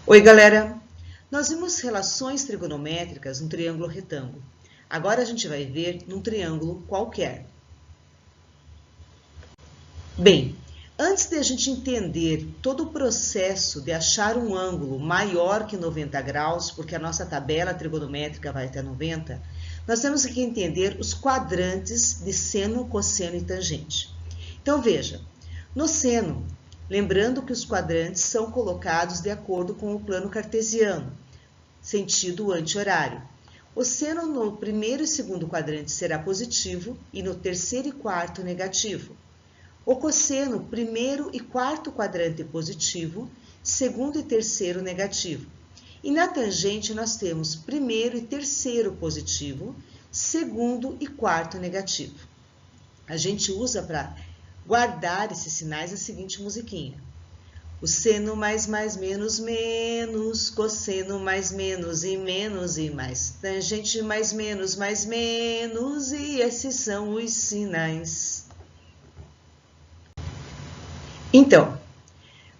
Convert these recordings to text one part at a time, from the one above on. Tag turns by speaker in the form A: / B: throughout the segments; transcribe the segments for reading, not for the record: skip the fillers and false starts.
A: Oi, galera! Nós vimos relações trigonométricas no triângulo retângulo. Agora a gente vai ver num triângulo qualquer. Bem, antes de a gente entender todo o processo de achar um ângulo maior que 90 graus, porque a nossa tabela trigonométrica vai até 90, nós temos que entender os quadrantes de seno, cosseno e tangente. Então, veja, no seno, lembrando que os quadrantes são colocados de acordo com o plano cartesiano, sentido anti-horário. O seno no primeiro e segundo quadrante será positivo e no terceiro e quarto negativo. O cosseno, primeiro e quarto quadrante positivo, segundo e terceiro negativo. E na tangente nós temos primeiro e terceiro positivo, segundo e quarto negativo. A gente usa para guardar esses sinais a seguinte musiquinha. O seno mais, menos, menos, cosseno mais, menos e mais, tangente mais, menos, e esses são os sinais. Então,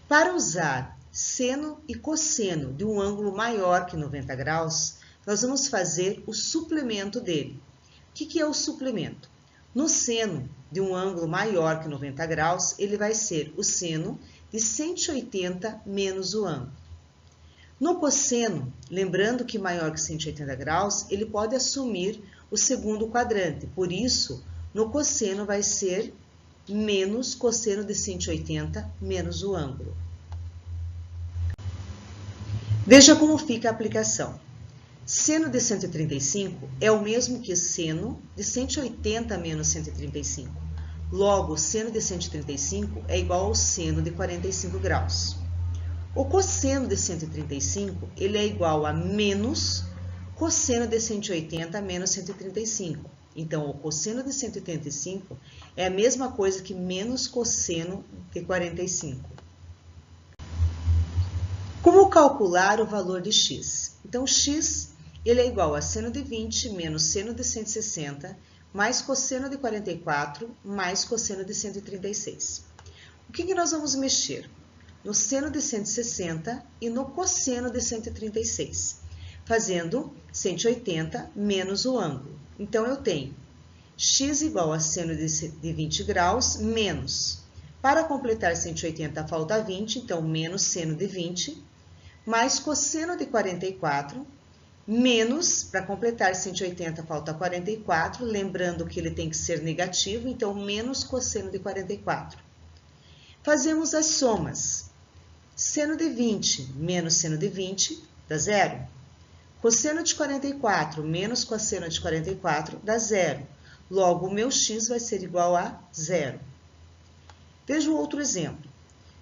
A: para usar seno e cosseno de um ângulo maior que 90 graus, nós vamos fazer o suplemento dele. O que é o suplemento? No seno de um ângulo maior que 90 graus, ele vai ser o seno de 180 menos o ângulo. No cosseno, lembrando que maior que 180 graus, ele pode assumir o segundo quadrante. Por isso, no cosseno vai ser menos cosseno de 180 menos o ângulo. Veja como fica a aplicação. Seno de 135 é o mesmo que seno de 180 menos 135. Logo, seno de 135 é igual ao seno de 45 graus. O cosseno de 135 ele é igual a menos cosseno de 180 menos 135. Então, o cosseno de 185 é a mesma coisa que menos cosseno de 45. Como calcular o valor de x? Então, x ele é igual a seno de 20 menos seno de 160, mais cosseno de 44, mais cosseno de 136. O que nós vamos mexer? No seno de 160 e no cosseno de 136, fazendo 180 menos o ângulo. Então, eu tenho x igual a seno de 20 graus menos, para completar 180 falta 20, então menos seno de 20, mais cosseno de 44, menos, para completar 180 falta 44, lembrando que ele tem que ser negativo, então menos cosseno de 44. Fazemos as somas. Seno de 20 menos seno de 20 dá zero. Cosseno de 44 menos cosseno de 44 dá zero. Logo, o meu x vai ser igual a zero. Veja o outro exemplo.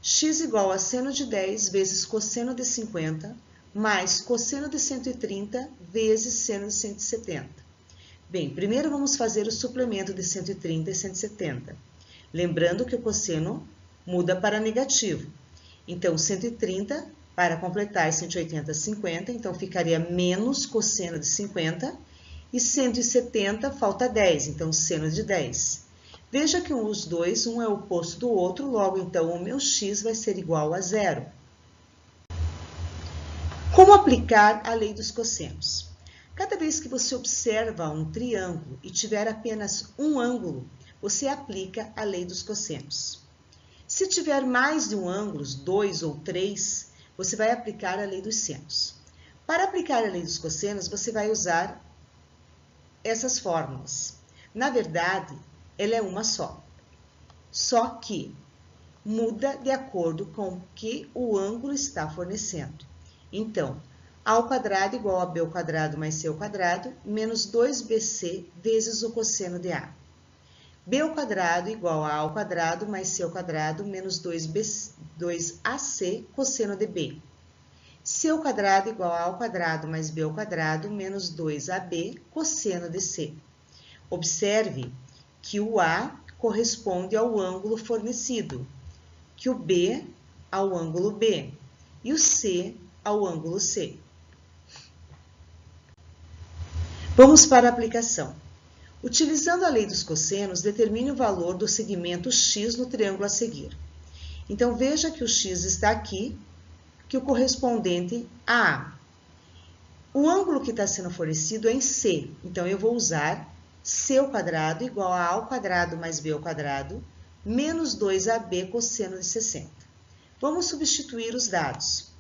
A: X igual a seno de 10 vezes cosseno de 50, mais cosseno de 130 vezes seno de 170. Bem, primeiro vamos fazer o suplemento de 130 e 170. Lembrando que o cosseno muda para negativo. Então, 130, para completar 180, 50, então ficaria menos cosseno de 50, e 170 falta 10, então seno de 10. Veja que os dois, um é o oposto do outro, logo então o meu x vai ser igual a zero. Como aplicar a lei dos cossenos? Cada vez que você observa um triângulo e tiver apenas um ângulo, você aplica a lei dos cossenos. Se tiver mais de um ângulo, 2 ou 3, você vai aplicar a lei dos senos. Para aplicar a lei dos cossenos, você vai usar essas fórmulas. Na verdade, ela é uma só. Só que muda de acordo com o que o ângulo está fornecendo. Então, a ao quadrado igual a b ao quadrado mais c ao quadrado, menos 2bc vezes o cosseno de a. b ao quadrado igual a ao quadrado mais c ao quadrado, menos 2ac cosseno de b. c ao quadrado igual a ao quadrado mais b ao quadrado, menos 2ab cosseno de c. Observe que o a corresponde ao ângulo fornecido, que o b ao ângulo b e o c ao ângulo C. Vamos para a aplicação. Utilizando a lei dos cossenos, determine o valor do segmento x no triângulo a seguir. Então, veja que o x está aqui, que o correspondente a A. O ângulo que está sendo fornecido é em C, então eu vou usar C ao quadrado igual a A ao quadrado mais B ao quadrado, menos 2AB cosseno de 60. Vamos substituir os dados.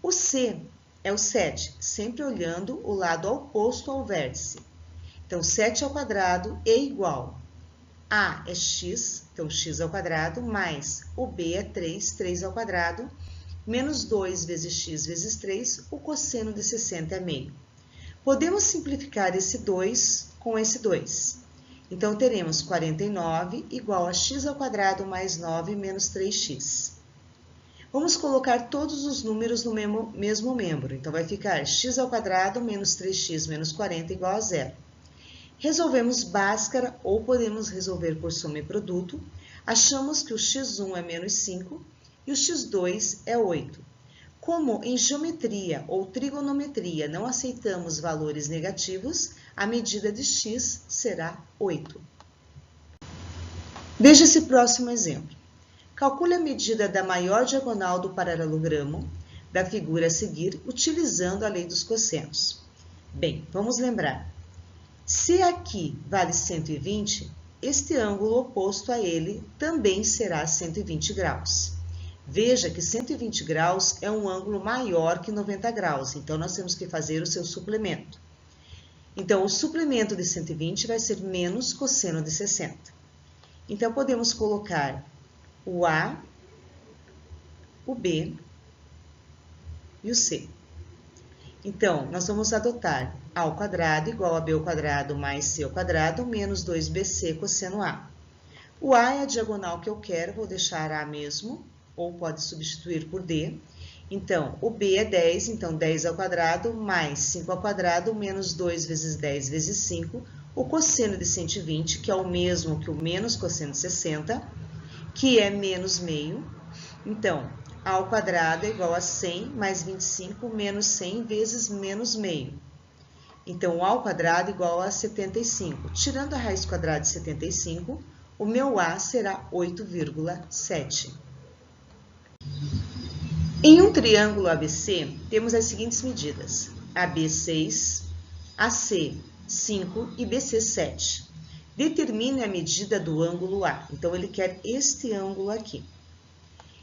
A: O C é o 7, sempre olhando o lado oposto ao vértice. Então, 7 ao quadrado é igual a é x, então x ao quadrado, mais o b é 3, 3 ao quadrado, menos 2 vezes x vezes 3, o cosseno de 60 é meio. Podemos simplificar esse 2 com esse 2. Então, teremos 49 igual a x ao quadrado mais 9 menos 3x. Vamos colocar todos os números no mesmo membro. Então, vai ficar x ao quadrado menos 3x menos 40 igual a zero. Resolvemos Bhaskara ou podemos resolver por soma e produto. Achamos que o x1 é menos 5 e o x2 é 8. Como em geometria ou trigonometria não aceitamos valores negativos, a medida de x será 8. Veja esse próximo exemplo. Calcule a medida da maior diagonal do paralelogramo da figura a seguir, utilizando a lei dos cossenos. Bem, vamos lembrar. Se aqui vale 120, este ângulo oposto a ele também será 120 graus. Veja que 120 graus é um ângulo maior que 90 graus, então nós temos que fazer o seu suplemento. Então, o suplemento de 120 vai ser menos cosseno de 60. Então, podemos colocar o A, o B e o C. Então, nós vamos adotar A ao quadrado igual a B ao quadrado mais C ao quadrado menos 2BC cosseno A. O A é a diagonal que eu quero, vou deixar A mesmo, ou pode substituir por D. Então, o B é 10, então 10 ao quadrado mais 5 ao quadrado menos 2 vezes 10 vezes 5, o cosseno de 120, que é o mesmo que o menos cosseno de 60, que é menos meio. Então, A ao quadrado é igual a 100 mais 25 menos 100 vezes menos meio. Então, A ao quadrado é igual a 75. Tirando a raiz quadrada de 75, o meu A será 8,7. Em um triângulo ABC, temos as seguintes medidas: AB 6, AC 5 e BC 7. Determine a medida do ângulo A. Então, ele quer este ângulo aqui.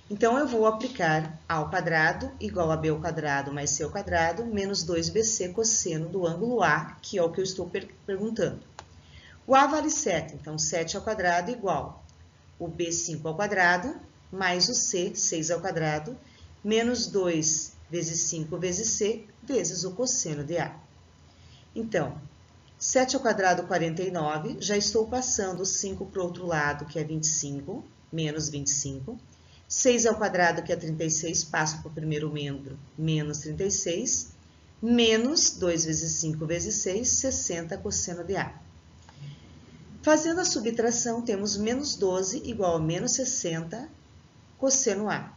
A: Então, eu vou aplicar A ao quadrado igual a B ao quadrado mais C ao quadrado menos 2BC cosseno do ângulo A, que é o que eu estou perguntando. O A vale 7, então 7 ao quadrado igual o B 5 ao quadrado mais o C 6 ao quadrado menos 2 vezes 5 vezes C vezes o cosseno de A. Então, 7 ao quadrado 49, já estou passando o 5 para o outro lado, que é 25, menos 25. 6 ao quadrado, que é 36, passo para o primeiro membro, menos 36, menos 2 vezes 5 vezes 6, 60 cosseno de A. Fazendo a subtração, temos menos 12 igual a menos 60 cosseno A.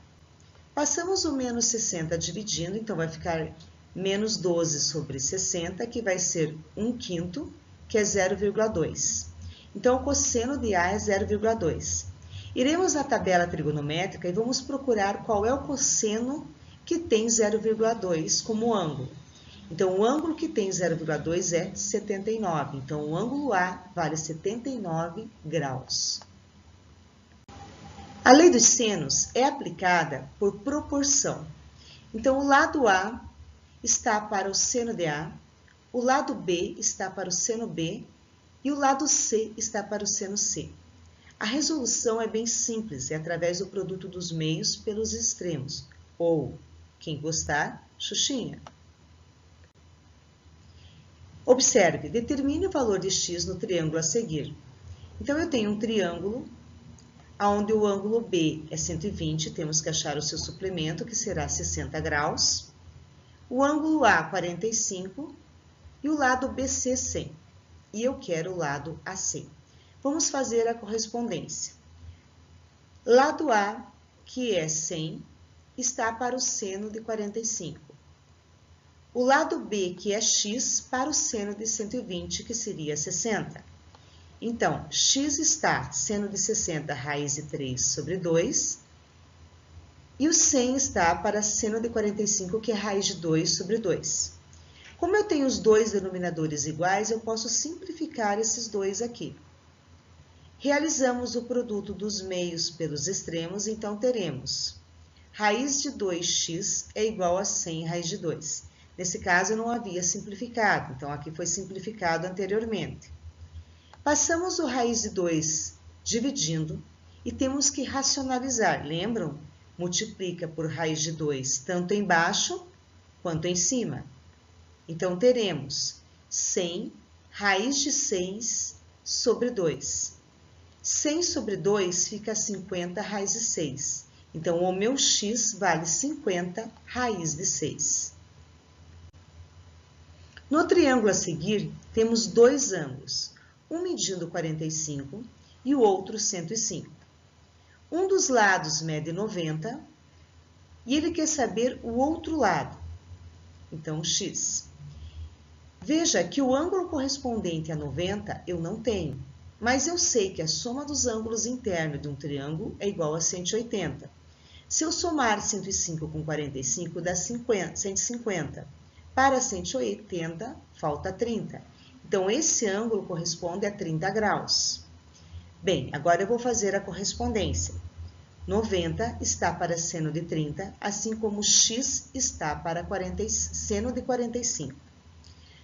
A: Passamos o menos 60 dividindo, então vai ficar menos 12 sobre 60, que vai ser 1/5, que é 0,2. Então, o cosseno de A é 0,2. Iremos na tabela trigonométrica e vamos procurar qual é o cosseno que tem 0,2 como ângulo. Então, o ângulo que tem 0,2 é 79. Então, o ângulo A vale 79 graus. A lei dos senos é aplicada por proporção. Então, o lado A está para o seno de A, o lado B está para o seno B e o lado C está para o seno C. A resolução é bem simples, é através do produto dos meios pelos extremos, ou, quem gostar, xuxinha. Observe, determine o valor de x no triângulo a seguir. Então, eu tenho um triângulo, onde o ângulo B é 120, temos que achar o seu suplemento, que será 60 graus. O ângulo A, 45, e o lado BC, 100. E eu quero o lado AC. Vamos fazer a correspondência. Lado A, que é 100, está para o seno de 45. O lado B, que é x, para o seno de 120, que seria 60. Então, x está seno de 60, raiz de 3 sobre 2, E o 100 está para seno de 45, que é raiz de 2 sobre 2. Como eu tenho os dois denominadores iguais, eu posso simplificar esses dois aqui. Realizamos o produto dos meios pelos extremos, então teremos raiz de 2x é igual a 100 raiz de 2. Nesse caso, eu não havia simplificado, então aqui foi simplificado anteriormente. Passamos o raiz de 2 dividindo e temos que racionalizar, lembram? Multiplica por raiz de 2, tanto embaixo quanto em cima. Então, teremos 100 raiz de 6 sobre 2. 100 sobre 2 fica 50 raiz de 6. Então, o meu x vale 50 raiz de 6. No triângulo a seguir, temos dois ângulos, um medindo 45 e o outro 105. Um dos lados mede 90 e ele quer saber o outro lado, então x. Veja que o ângulo correspondente a 90 eu não tenho, mas eu sei que a soma dos ângulos internos de um triângulo é igual a 180. Se eu somar 105 com 45, dá 150. Para 180, falta 30. Então, esse ângulo corresponde a 30 graus. Bem, agora eu vou fazer a correspondência. 90 está para seno de 30, assim como x está para seno de 45.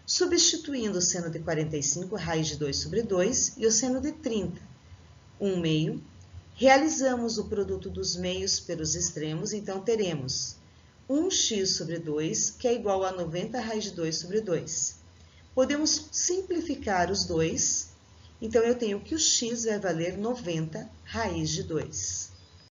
A: Substituindo o seno de 45, raiz de 2 sobre 2, e o seno de 30, 1 meio, realizamos o produto dos meios pelos extremos, então teremos 1x sobre 2, que é igual a 90 raiz de 2 sobre 2. Podemos simplificar os dois, então eu tenho que o x vai valer 90 raiz de 2.